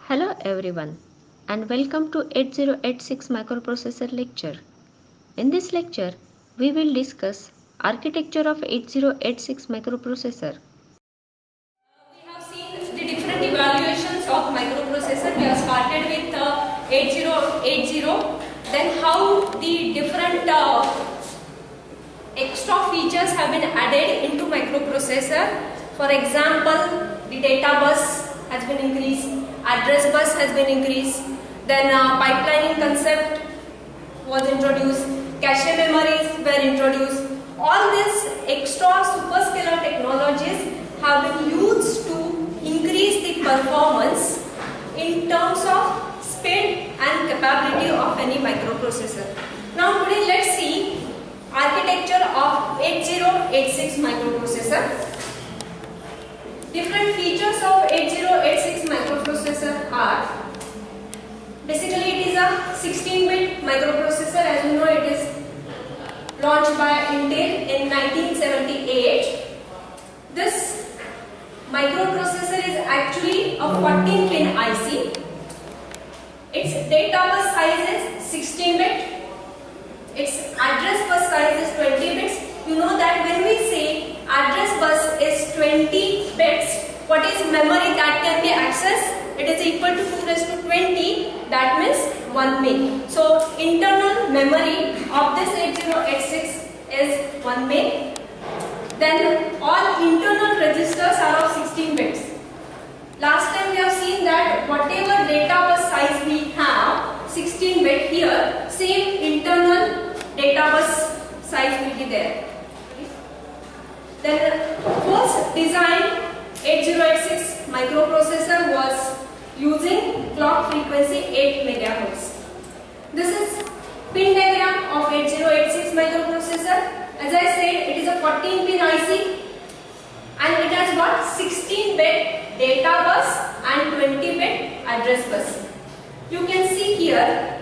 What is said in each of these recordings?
Hello everyone and welcome to 8086 microprocessor lecture. In this lecture, we will discuss architecture of 8086 microprocessor. We have seen the different evaluations of microprocessor. We have started with 8080, then how the different extra features have been added into microprocessor. For example, the data bus has been increased, address bus has been increased, then pipelining concept was introduced, cache memories were introduced. All these extra superscalar technologies have been used to increase the performance in terms of speed and capability of any microprocessor. Now today let's see architecture of 8086 microprocessor. Different features of 8086 microprocessor are: basically it is a 16-bit microprocessor. As you know, it is launched by Intel in 1978. This microprocessor is actually a 14-pin IC. Its data bus size is 16-bit. Its address bus size is 20 bits. You know that when we say address bus is 20 bits, what is memory that can be accessed? It is equal to 2 raised to 20, that means 1 MB. So internal memory of this 8086 is 1 MB. Then all internal registers are of 16 bits. Last time we have seen that whatever data bus size we have, 16 bit here, same internal data bus size will be there. Then first design 8086 microprocessor was using clock frequency 8 MHz. This is pin diagram of 8086 microprocessor. As I said, it is a 14-pin IC and it has got 16-bit data bus and 20-bit address bus. You can see here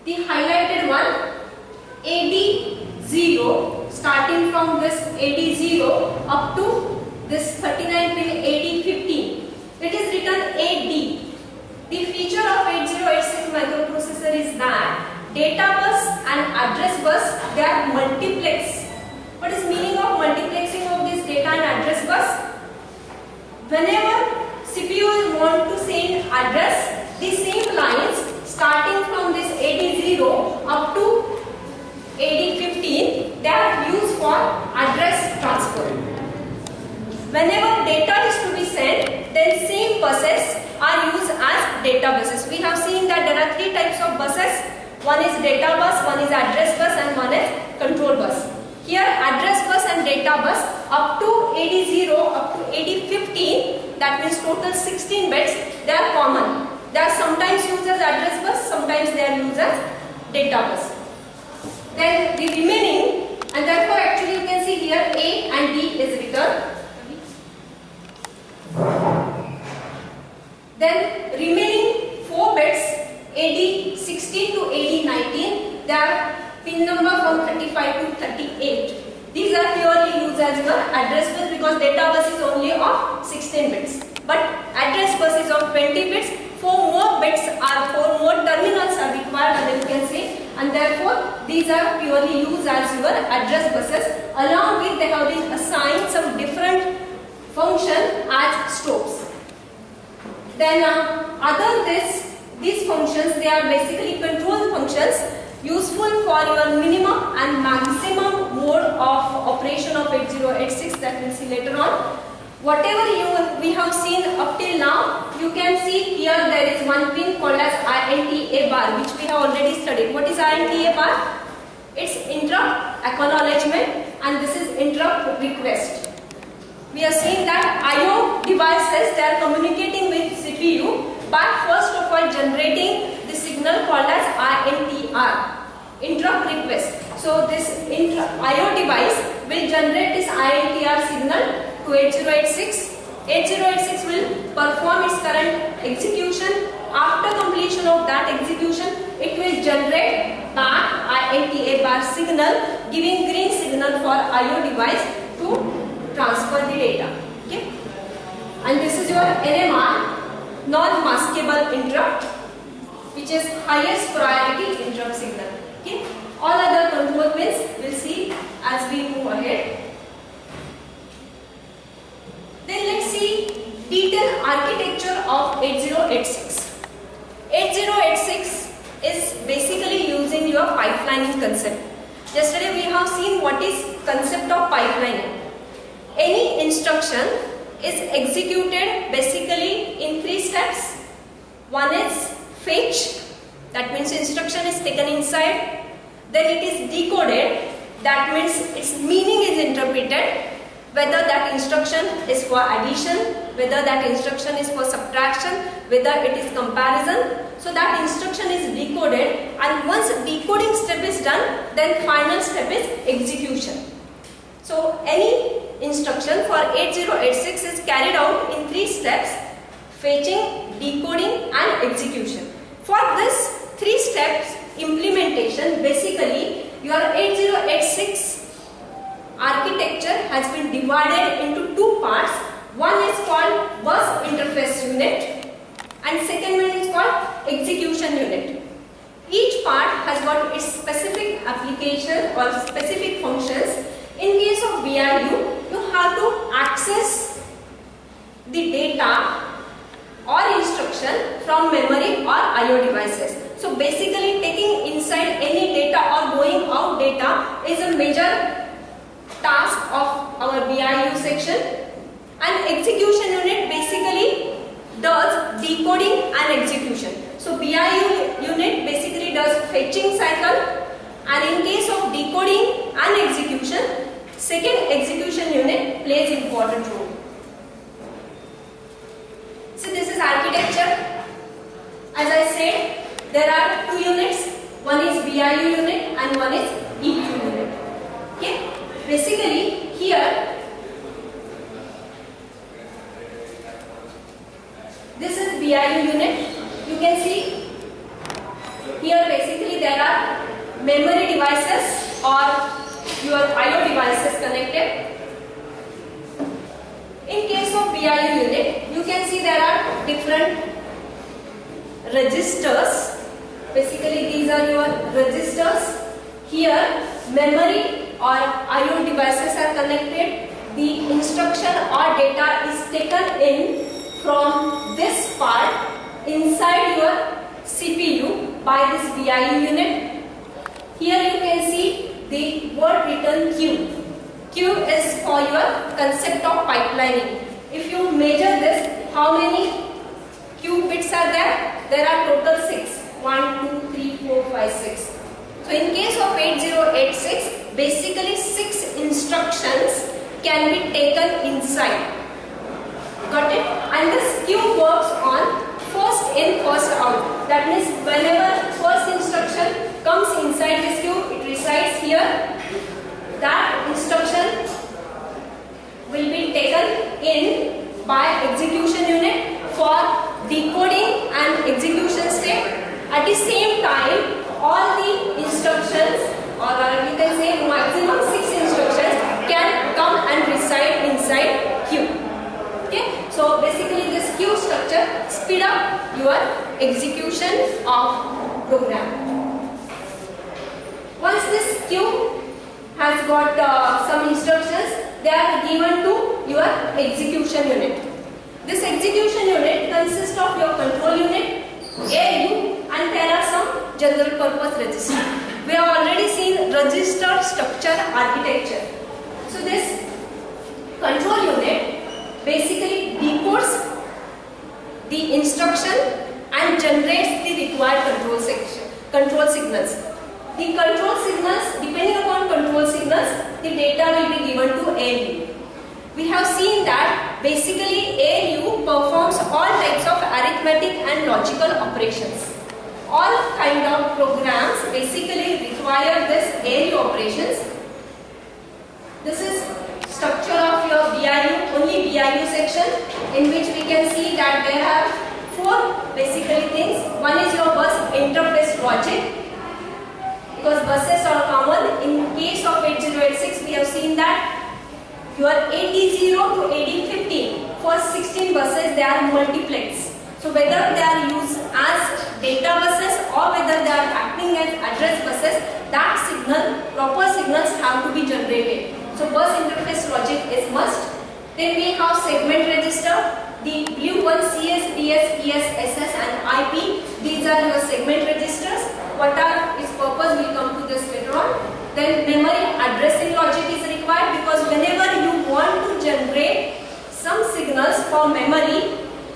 the highlighted one, AD0, starting from this AD0 up to this 39-pin AD15. It is written AD. The feature of 8086 microprocessor is that data bus and address bus, they are multiplex. What is meaning of multiplexing of this data and address bus? Whenever CPU want to send address, the same lines starting from this AD0 up to AD15, they are used for address transfer. Whenever data is to be sent, then same buses are used as data buses. We have seen that there are three types of buses. One is data bus, one is address bus and one is control bus. Here address bus and data bus up to AD0 up to AD15, that means total 16 bits, they are common. They are sometimes used as address bus, sometimes they are used as data bus. Then the remaining, and therefore actually you can see here A and D is written. Then remaining 4 bits AD16 to AD19, they are pin number from 35 to 38. These are purely used as your address bus because data bus is only of 16 bits. But address bus is of 20 bits. 4 more bits are 4 more terminals are required, and you can see, and therefore these are purely used as your address buses. Along with they have been assigned some different function as stops. Then other these functions, they are basically control functions useful for your minimum and maximum mode of operation of 8086 that we'll see later on. Whatever we have seen up till now, you can see here there is one pin called as INTA bar, which we have already studied. What is INTA bar? It's interrupt acknowledgement and this is interrupt request. We are seeing that IO devices, they are communicating with CPU by first of all generating the signal called as INTR, interrupt request. So this IO device will generate this INTR signal to 8086. 8086 will perform its current execution. After completion of that execution, it will generate back INTA bar signal, giving green signal for IO device to transfer the data. Okay, and this is your NMR. non-maskable interrupt, which is highest priority interrupt signal. Okay. All other control pins we'll see as we move ahead. Then let's see detailed architecture of 8086. 8086 is basically using your pipelining concept. Yesterday we have seen what is concept of pipelining. Any instruction is executed basically in 3 steps. One is fetch, that means instruction is taken inside. Then it is decoded, that means its meaning is interpreted, whether that instruction is for addition, whether that instruction is for subtraction, whether it is comparison. So that instruction is decoded, and once decoding step is done, then final step is execution. So any instruction for 8086 is carried out in 3 steps: fetching, decoding and execution. For this 3 steps implementation, basically your 8086 architecture has been divided into 2 parts. One is called bus interface unit and second one is called execution unit. Each part has got its specific application or specific functions. In case of BIU, you have to access the data or instruction from memory or IO devices. So basically taking inside any data or going out data is a major task of our BIU section, and execution unit basically does decoding and execution. So BIU unit basically does fetching cycle, and in case of decoding and execution, second execution unit plays important role. So this is architecture. As I said, there are 2 units. One is BIU unit and one is EQ unit. Okay. Basically here, this is BIU unit. You can see here basically there are memory devices or your IO devices connected. In case of BIU unit, you can see there are different registers. Basically these are your registers. Here memory or IO devices are connected. The instruction or data is taken in from this part inside your CPU by this BIU unit. Here you can see the word written Q. Q is for your concept of pipelining. If you measure this, how many Q bits are there? There are total 6. 1, 2, 3, 4, 5, 6. So in case of 8086, basically 6 instructions can be taken inside. Got it? And this Q works on first in, first out. That means whenever first instruction comes inside this Q, it resides here. That instruction will be taken in by execution unit for decoding and execution step. At the same time, all the instructions, or you can say maximum 6 instructions, can come and reside inside Q. Okay? So basically this Q structure speed up your execution of program. Once this Q has got some instructions, they are given to your execution unit. This execution unit consists of your control unit, ALU, and there are some general purpose registers. We have already seen register structure architecture. So this control unit basically decodes the instruction and generates the required control signals. The control signals, depending upon control signals, the data will be given to ALU. We have seen that basically ALU performs all types of arithmetic and logical operations. All kind of programs basically require this ALU operations. This is structure of your BIU, only BIU section, in which we can see that there are 4 basically things. One is your bus interface logic, because buses are common. In case of 8086, we have seen that your AD0 to AD15, first 16 buses, they are multiplex. So whether they are used as data buses or whether they are acting as address buses, that signal, proper signals have to be generated. So bus interface logic is must. Then we have segment register. The blue one, CS, DS, ES, SS and IP. These are your segment registers. What are its purpose? We'll come to this later on. Then memory addressing logic is required, because whenever you want to generate some signals for memory,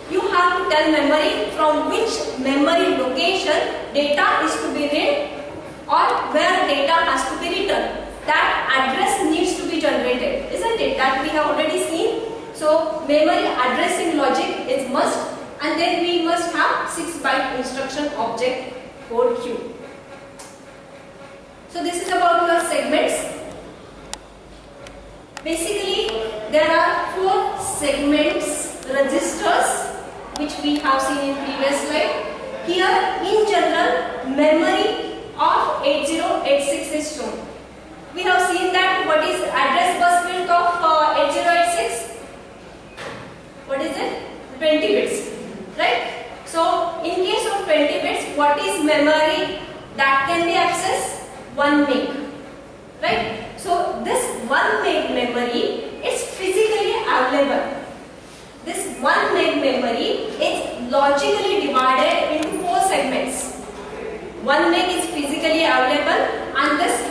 you have to tell memory from which memory location data is to be read or where data has to be written. That address needs to be generated, isn't it? That we have already seen. So memory addressing logic is must, and then we must have 6-byte instruction object code queue. So this is about your segments. Basically, there are 4 segments registers which we have seen in previous slide. Here, in general, memory of 8086 is shown. We have seen that what is address bus width of 8086? What is it? 20 bits, right? So, in case of 20 bits, what is memory that can be accessed? 1 meg, right? So, this 1 meg memory is physically available. This 1 meg memory is logically divided into 4 segments. 1 meg is physically available, and this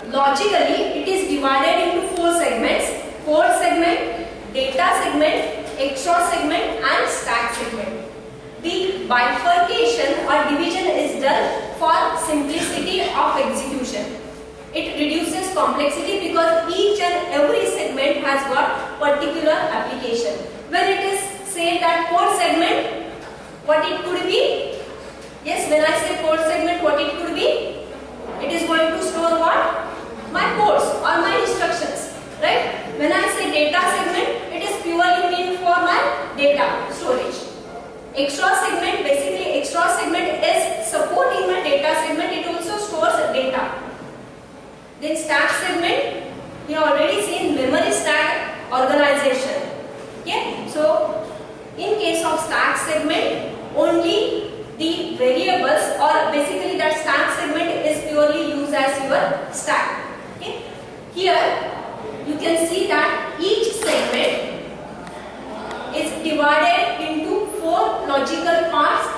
logically it is divided into 4 segments. Core segment, data segment, XOR segment and stack segment. The bifurcation or division is done for simplicity of execution. It reduces complexity because each and every segment has got particular application. When it is said that core segment, what it could be? Yes, when I say core segment, what it could be? It is going to store what? My codes or my instructions, right? When I say data segment, it is purely meant for my data storage. XOR segment, basically XOR segment is supporting my data segment, it also stores data. Then stack segment, we have already seen memory stack organization. Okay, so in case of stack segment, only the variables or basically that stack segment is purely used as your stack. Okay, here you can see that each segment is divided into 4 logical parts,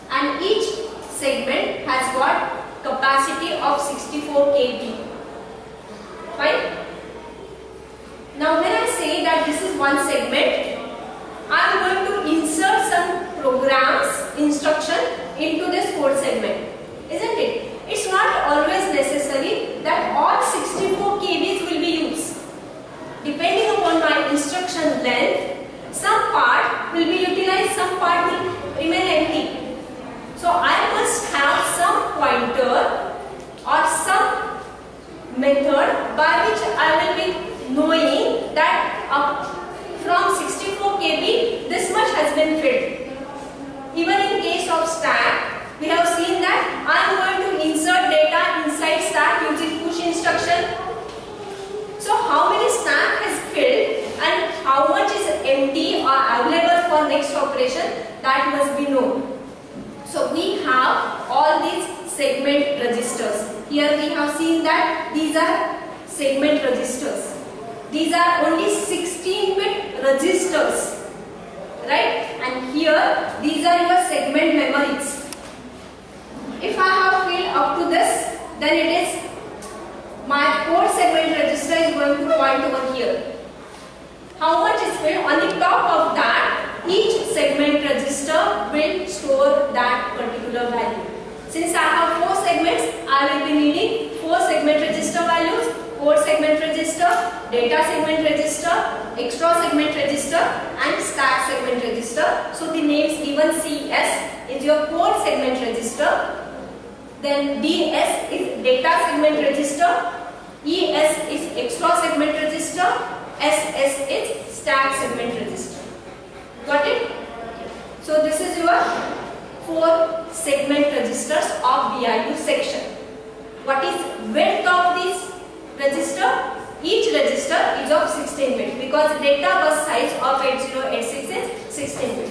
and each segment has got capacity of 64 KB. Fine. Now when I say that this is one segment, I am going to insert some programs, instruction into this code segment, isn't it? It's not always necessary that all 64 KBs will be used. Depending upon my instruction length, some part will be utilized, some part will remain empty. So I must have some pointer or some method by which I will be knowing that from 64 KB this much has been filled. Even in case of stack, we have seen that I am going to insert data inside stack using push instruction. So how many stack is filled and how much is empty or available for next operation, that must be known. So we have all these segment registers. Here we have seen that these are segment registers. These are only 16-bit registers, right? And here these are your segment memories. If I have filled up to this, then it is my core segment register is going to point over here. How much is filled? On the top of that, each segment register will store that particular value. Since I have 4 segments, I will be needing 4 segment register values: core segment register, data segment register, XOR segment register and stack segment register. So the names given: CS is your core segment register, then DS is data segment register, ES is XOR segment register, SS is stack segment register. Got it? So this is your 4 segment registers of BIU section. What is width of this register? Each register is of 16 bit because data bus size of 8086 is 16 bit.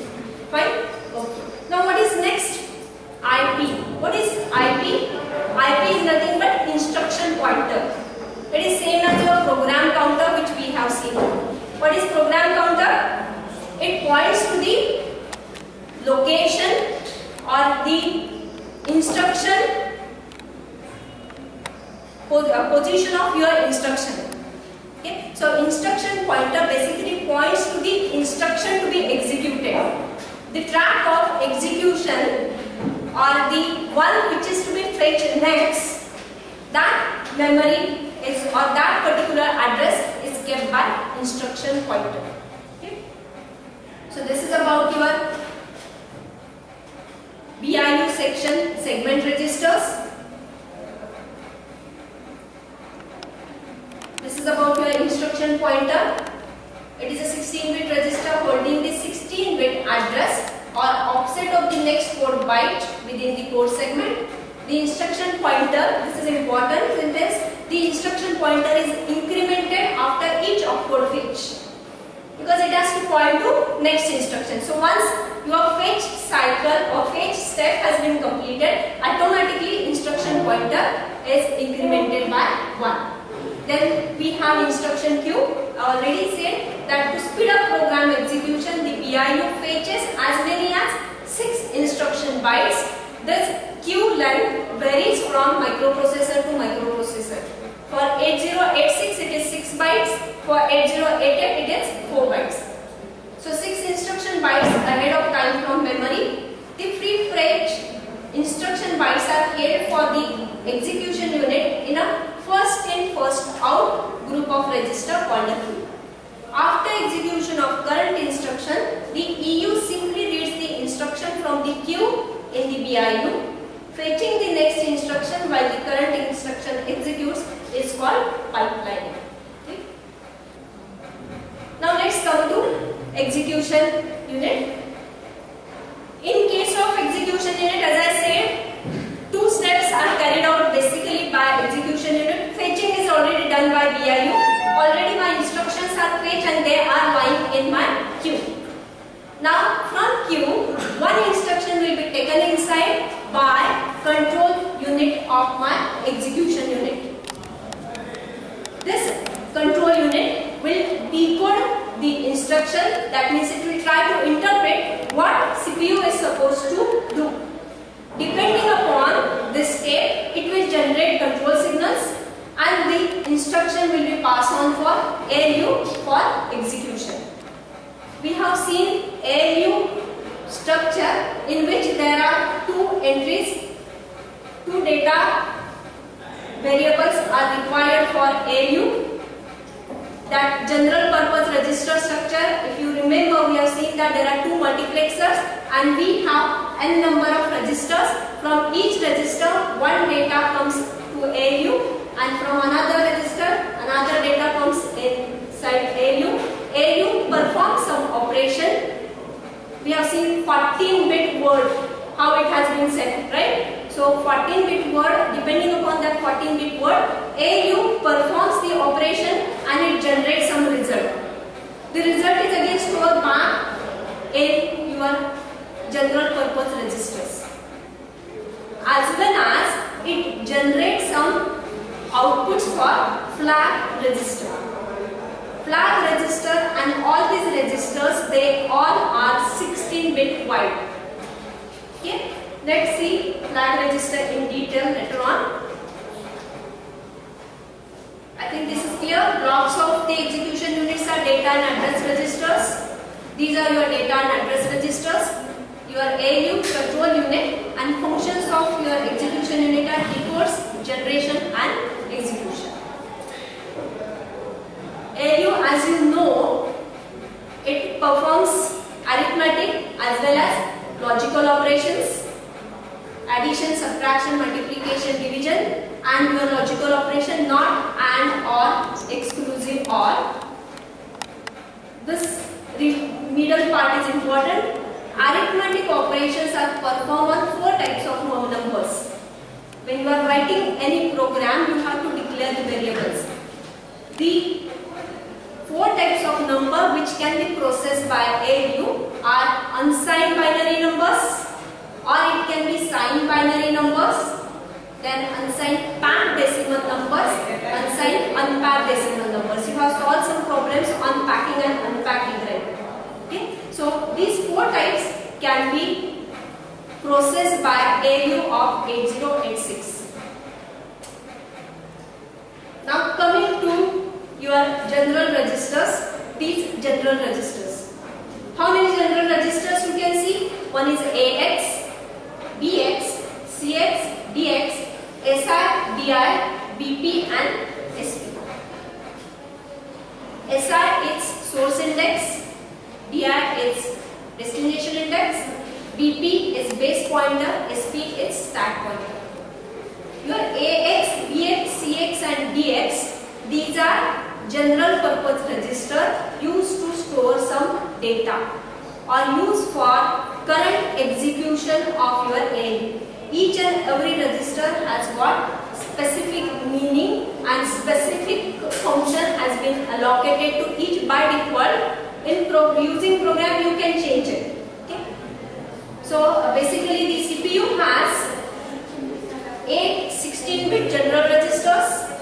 position of your instruction. Okay, so instruction pointer basically points to the instruction to be executed. The track of execution or the one which is to be fetched next, that memory is or that particular address is kept by instruction pointer. Okay, so this is about your BIU section segment registers. This is about your instruction pointer. It is a 16-bit register holding the 16-bit address or offset of the next 4 byte within the code segment. The instruction pointer, this is important in this, the instruction pointer is incremented after each opcode fetch because it has to point to next instruction. So once your fetch cycle or fetch step has been completed, automatically instruction pointer is incremented by 1. Then we have instruction queue. I already said that to speed up program execution, the BIU fetches as many as 6 instruction bytes. This queue length varies from microprocessor to microprocessor. For 8086 it is 6 bytes, for 8088 it is 4 bytes. So 6 instruction bytes ahead of time from memory. The free fetch instruction bytes are held for the execution unit in a first in first out group of register called a queue. After execution of current instruction, the EU simply reads the instruction from the queue in the BIU. Fetching the next instruction while the current instruction executes is called pipelining. Okay. Now let's come to execution unit. In case of execution unit, as I said, 2 steps are carried out basically by execution unit. Fetching is already done by BIU. Already my instructions are fetched and they are lying in my queue. Now from queue, one instruction will be taken inside by control unit of my execution unit. This control unit will decode the instruction, that means it will try to interpret what CPU is supposed to do. Depending upon this step, it will generate control signals and the instruction will be passed on for ALU for execution. We have seen ALU structure in which there are 2 entries, 2 data variables are required for ALU. That general purpose register structure, if you remember, we have seen that there are 2 multiplexers and we have n number of registers. From each register, one data comes to ALU and from another register, another data comes inside ALU. ALU performs some operation. We have seen 14-bit word, how it has been set, right? So 14-bit word, depending upon that 14-bit word, ALU performs the operation and it generates some result. The result is again stored back in your general purpose registers. As well as it generates some outputs for flag register. Flag register and all these registers, they all are 16-bit wide. Okay, let's see flag register in detail later on. I think this is clear. Blocks of the execution units are data and address registers. These are your data and address registers. Your ALU control unit and functions of your execution unit are decodes, generation and execution. ALU, as you know, it performs arithmetic as well as logical operations, addition, subtraction, multiplication, division, and your logical operation not and or exclusive or. This middle part is important. Arithmetic operations are performed on 4 types of numbers. When you are writing any program, you have to declare the variables. The 4 types of number which can be processed by ALU are unsigned binary numbers, or it can be signed binary numbers, then unsigned packed decimal numbers, unsigned unpacked decimal numbers. You have solved some problems on packing and unpacking, right? Okay, so these 4 types can be processed by ALU of 8086. Now coming to your general registers, these general registers. How many general registers you can see? One is AX, BX, CX, DX, SI, DI, BP and SP. SI is source index, DI is destination index, BP is base pointer, SP is stack pointer. Your AX, BX, CX and DX, these are general purpose register used to store some data or used for current execution of your ALU. Each and every register has got specific meaning and specific function has been allocated to each by default. In using program you can change it. Okay? So basically the CPU has 8 16-bit general registers.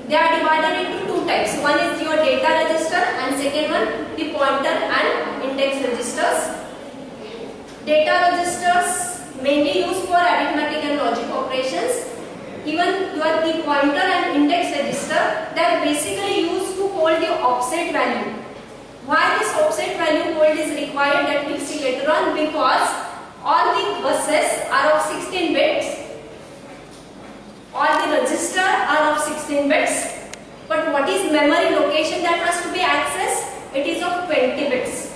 They are divided into two types. One is your data register and second one the pointer and index registers. Data registers mainly used for arithmetic and logic operations. Even the pointer and index register, they are basically used to hold the offset value. Why this offset value hold is required, that we will see later on, because all the buses are of 16 bits. All the register are of 16 bits, but what is memory location that has to be accessed? It is of 20 bits,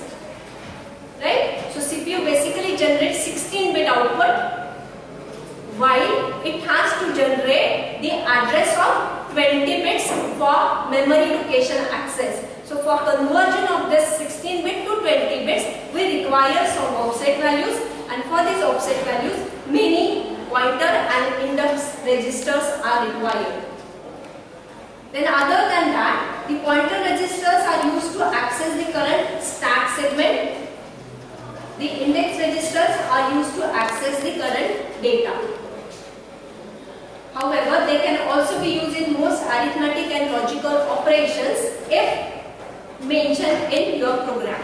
right? So CPU basically generates 16-bit output, while it has to generate the address of 20 bits for memory location access. So for conversion of this 16-bit to 20 bits, we require some offset values, and for these offset values, many pointer and index registers are required. Then other than that, the pointer registers are used to access the current stack segment. The index registers are used to access the current data. However, they can also be used in most arithmetic and logical operations if mentioned in your program.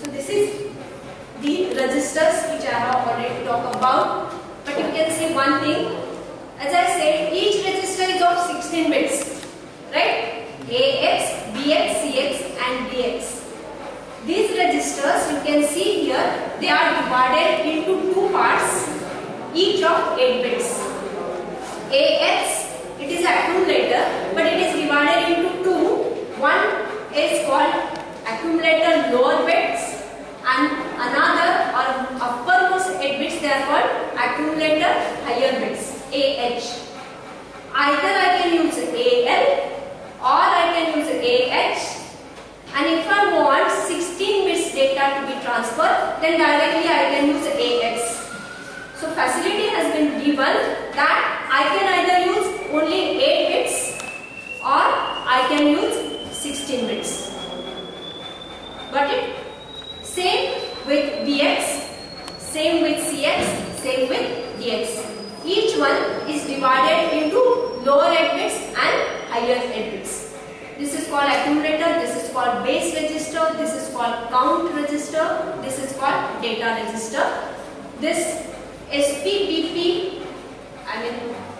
This is the registers which I have already talked about, but you can see one thing. As I said, each register is of 16 bits, right? AX, BX, CX and DX. These registers you can see here, they are divided into two parts, each of 8 bits. AX, it is accumulator, but it is divided into two. One is called accumulator lower bits, and another or uppermost 8 bits, they are called accumulator higher bits, AH. Either I can use AL or I can use AH, and if I want 16 bits data to be transferred, then directly I can use AX. So facility has been given that I can either use only 8 bits or I can use 16 bits. Got it? Same with BX, same with CX, same with DX. Each one is divided into lower 8 bits and higher 8 bits. This is called accumulator, this is called base register, this is called count register, this is called data register. This SP, BP,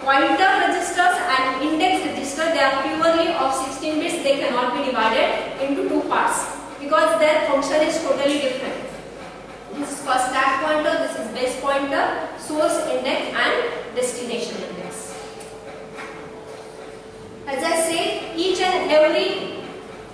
pointer registers and index register, they are purely of 16 bits, they cannot be divided into two parts, because their function is totally different. This is called stack pointer, this is base pointer, source index and destination index. As I said, each and every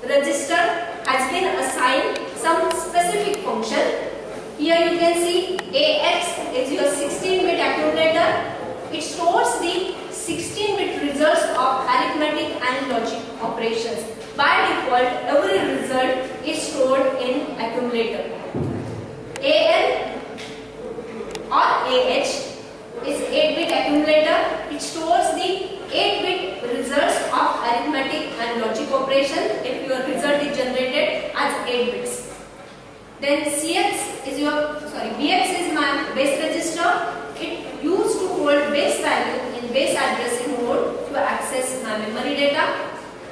register has been assigned some specific function. Here you can see AX is your 16-bit accumulator. It stores the 16-bit results of arithmetic and logic operations. By default, every result is stored in accumulator. AL or AH is 8-bit accumulator. It stores the 8-bit results of arithmetic and logic operation if your result is generated as 8 bits. Then BX is my base register. It used to hold base value in base addressing mode to access my memory data.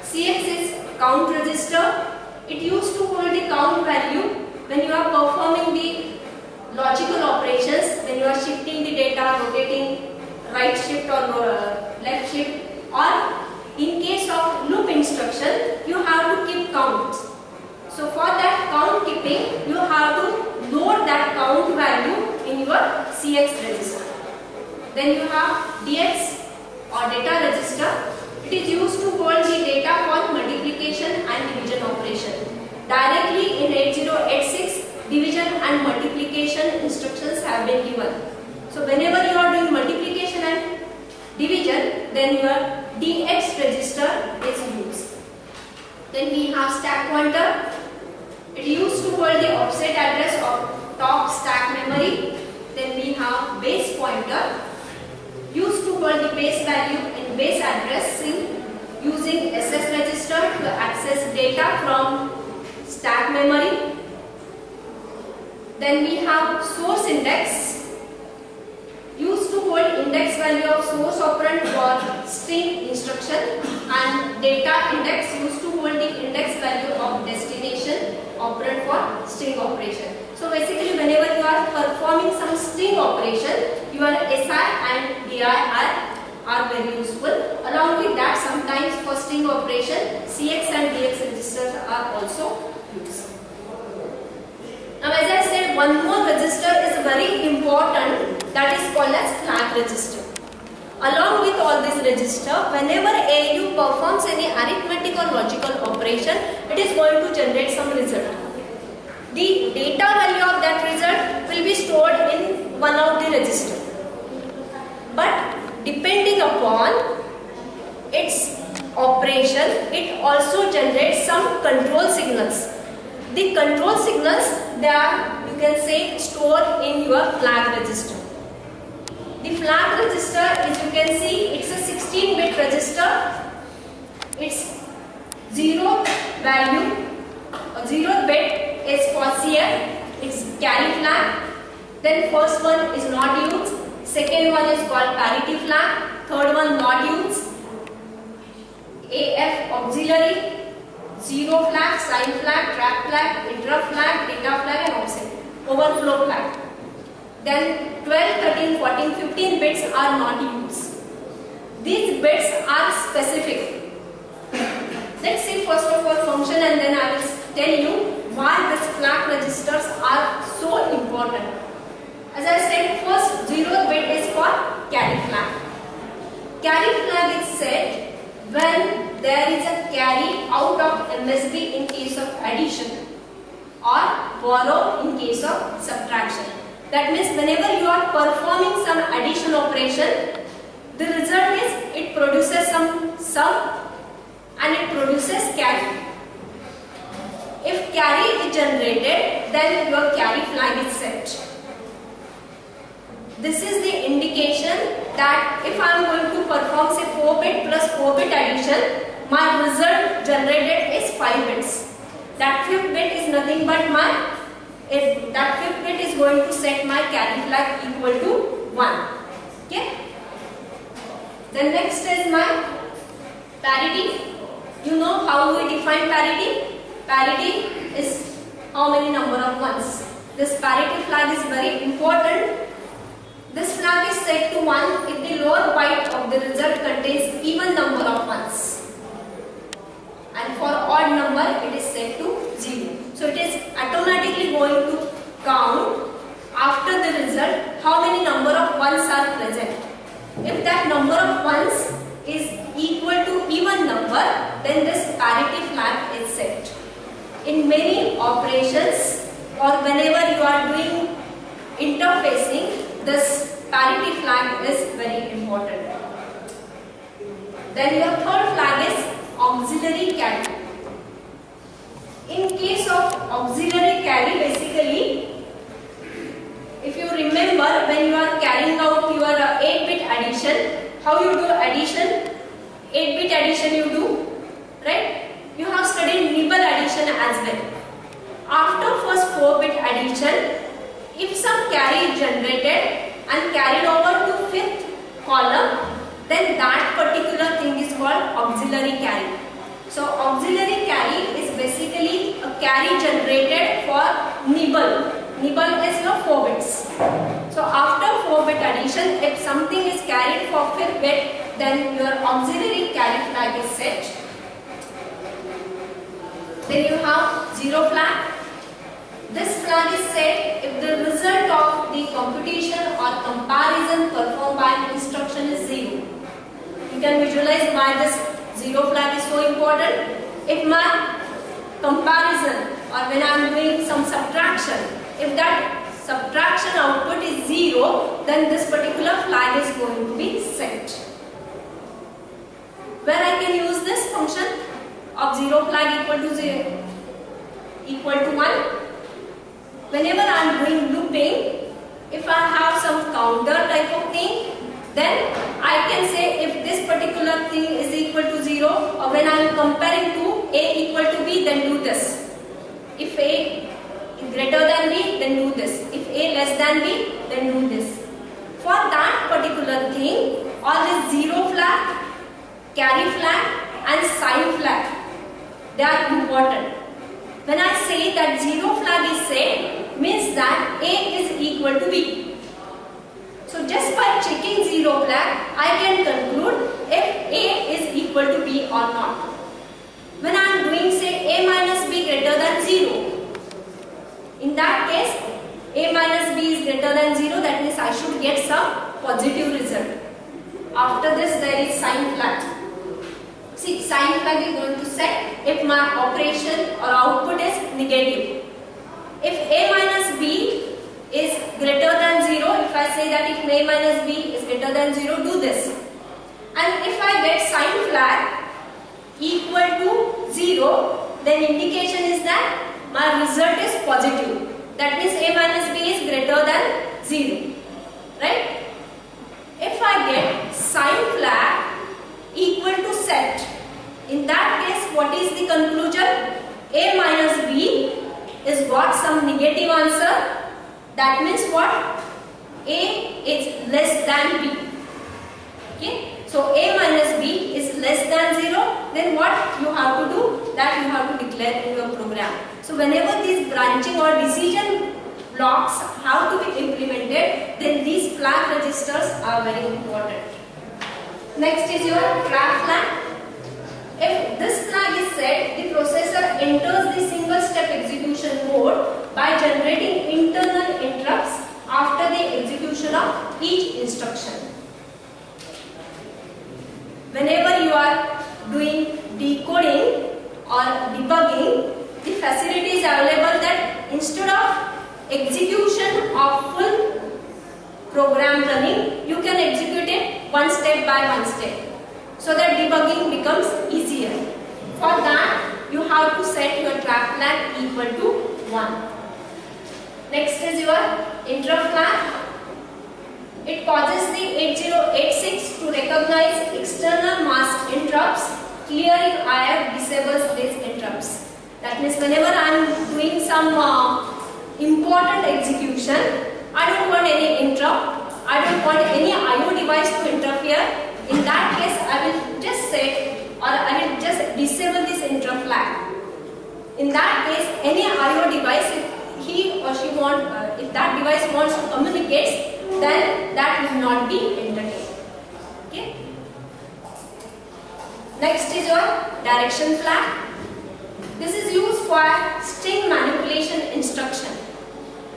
CX is count register. It used to hold the count value when you are performing the logical operations when you are shifting the data, rotating right shift or left shift, or in case of loop instruction, you have to keep counts. So for that count keeping, you have to load that count value in your CX register. Then you have DX or data register. It is used to hold the data for multiplication and division operation. Directly in 8086, division and multiplication instructions have been given. So whenever you are doing multiplication and division, then your DX register is used. Then we have stack pointer. It used to hold the offset address of top stack memory. Then we have base pointer, used to hold the base value in base addressing using SS register to access data from stack memory. Then we have source index, used to hold index value of source operand for string instruction, and data index used to hold the index value of destination operand for string operation. So basically whenever you are performing some string operation, your SI and DI are very useful. Along with that, sometimes for string operation, CX and DX registers are also used. Now as I said, one more register is very important, that is called as flag register. Along with all this register, whenever ALU performs any arithmetic or logical operation, it is going to generate some result. The data value of that result will be stored in one of the register. But depending upon its operation, it also generates some control signals. The control signals, they are, you can say, stored in your flag register. The flag register, as you can see, it's a 16-bit register. Its 0 value, 0th bit is for CF, it's carry flag. Then first one is not used, second one is called parity flag, third one not used, AF auxiliary, 0 flag, sign flag, trap flag, interrupt flag, data flag and offset, overflow flag. Then 12, 13, 14, 15 bits are not used. These bits are specific. Let's see first of all function, and then I will tell you why these flag registers are so important. As I said, first 0th bit is for carry flag. Carry flag is set when there is a carry out of MSB in case of addition or borrow in case of subtraction. That means whenever you are performing some addition operation, the result is it produces some sum and it produces carry. If carry is generated, then your carry flag is set. This is the indication that if I am going to perform say 4-bit plus 4-bit addition, my result generated is 5 bits. That 5th bit is nothing but that 5th bit is going to set my carry flag equal to 1. Okay. Then next is my parity. You know how we define parity? Parity is how many number of ones. This parity flag is very important. This flag is set to 1 if the lower byte of the result contains even number of ones. And for odd number, it is set to 0. So it is automatically going to count after the result how many number of ones are present. If that number of ones is equal to even number, then this parity flag is set. In many operations or whenever you are doing interfacing, this parity flag is very important. Then your third flag is auxiliary carry. In case of auxiliary carry, basically, if you remember when you are carrying out your 8-bit addition, how you do addition? 8-bit addition you do, right? You have studied nibble addition as well. After first 4-bit addition, if some carry is generated and carried over to 5th column, then that particular thing is called auxiliary carry. So auxiliary carry is basically a carry generated for nibble. nibble is your 4 bits. So after 4 bit addition, if something is carried for 5th bit, then your auxiliary carry flag is set. Then you have 0 flag. This flag is set if the result of the computation or comparison performed by instruction is 0. You can visualize why this 0 flag is so important. If my comparison or when I am doing some subtraction, if that subtraction output is 0, then this particular flag is going to be set. Where I can use this function of 0 flag equal to 0 equal to 1. Whenever I am doing looping, if I have some counter type of thing, then I can say if this particular thing is equal to 0, or when I am comparing to A equal to B, then do this. If A is greater than B, then do this. If A less than B, then do this. For that particular thing, all this 0 flag, carry flag and sign flag, they are important. When I say that 0 flag is set, means that A is equal to B. So just by checking 0 flag, I can conclude if A is equal to B or not. When I am doing say A minus B greater than 0, in that case A minus B is greater than 0, that means I should get some positive result. After this there is sign flag. See, sign flag is going to set if my operation or output is negative. If A minus B is greater than 0, if I say that if A minus B is greater than 0, do this. And if I get sign flag equal to 0, then indication is that my result is positive. That means A minus B is greater than 0. Right? If I get sign flag equal to set, in that case what is the conclusion? A minus B is got some negative answer. That means what? A is less than B. Okay? So A minus B is less than 0. Then what you have to do? That you have to declare in your program. So whenever these branching or decision blocks have to be implemented, then these flag registers are very important. Next is your trap flag. If this flag is set, the processor enters the single step execution mode by generating internal interrupts after the execution of each instruction. Whenever you are doing decoding or debugging, the facility is available that instead of execution of full program running, you can execute it one step by one step, so that debugging becomes easier. For that, you have to set your trap flag equal to 1. Next is your interrupt flag. It causes the 8086 to recognize external mask interrupts. Clearing IF disables these interrupts. That means whenever I am doing some important execution, I don't want any interrupt. I don't want any IO device to interfere. In that case, I will just set or I will just disable this interrupt flag. In that case, any IO device, if he or she if that device wants to communicate, then that will not be entertained. Okay. Next is your direction flag. This is used for string manipulation instruction.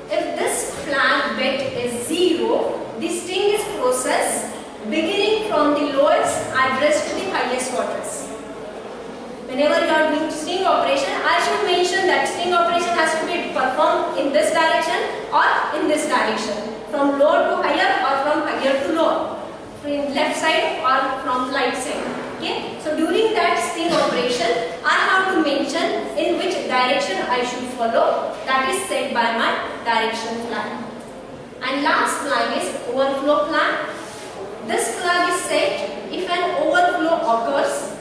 If this flag bit is 0, the string is processed beginning from the lowest address to the highest orders. Whenever you are doing string operation, I should mention that string operation has to be performed in this direction or in this direction, from lower to higher or from higher to lower, from left side or from right side. Okay? So during that string operation, I have to mention in which direction I should follow. That is set by my direction flag. And last flag is overflow flag. This flag is set if an overflow occurs.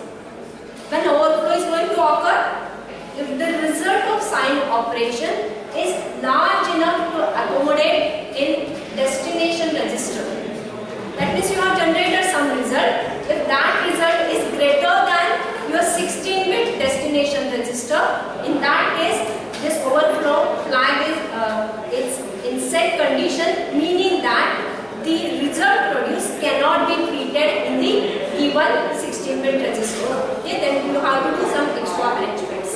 When overflow is going to occur, if the result of sign operation is large enough to accommodate in destination register. That means you have generated some result. If that result is greater than your 16-bit destination register, in that case this overflow flag is condition, meaning that the result produced cannot be treated in the given 16-bit register. Okay, then you have to do some extra arrangements.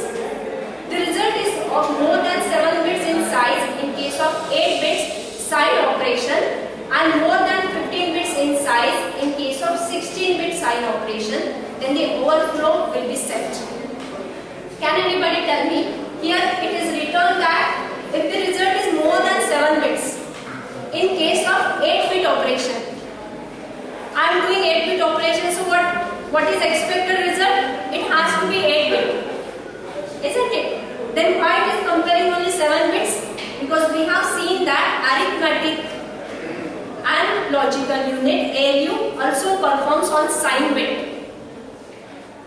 The result is of more than 7 bits in size in case of 8 bits side operation and more than 15 bits in size in case of 16-bit side operation, then the overflow will be set. Can anybody tell me? Here it is written that if the result is more than 7 bits in case of 8-bit operation, I am doing 8-bit operation, so what is expected result? It has to be 8-bit. Isn't it? Then why it is comparing only 7 bits? Because we have seen that arithmetic and logical unit ALU also performs on sign bit.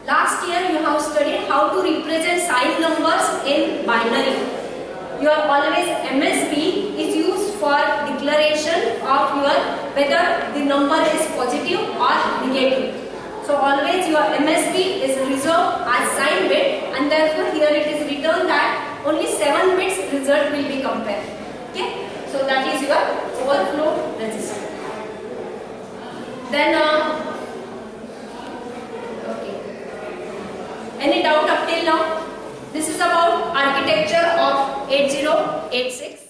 Last year you have studied how to represent sign numbers in binary. Your always MSB is used for declaration of your whether the number is positive or negative. So always your MSB is reserved as sign bit, and therefore here it is written that only 7 bits result will be compared. Okay, so that is your overflow register. Then okay, any doubt up till now? This is about architecture of 8086.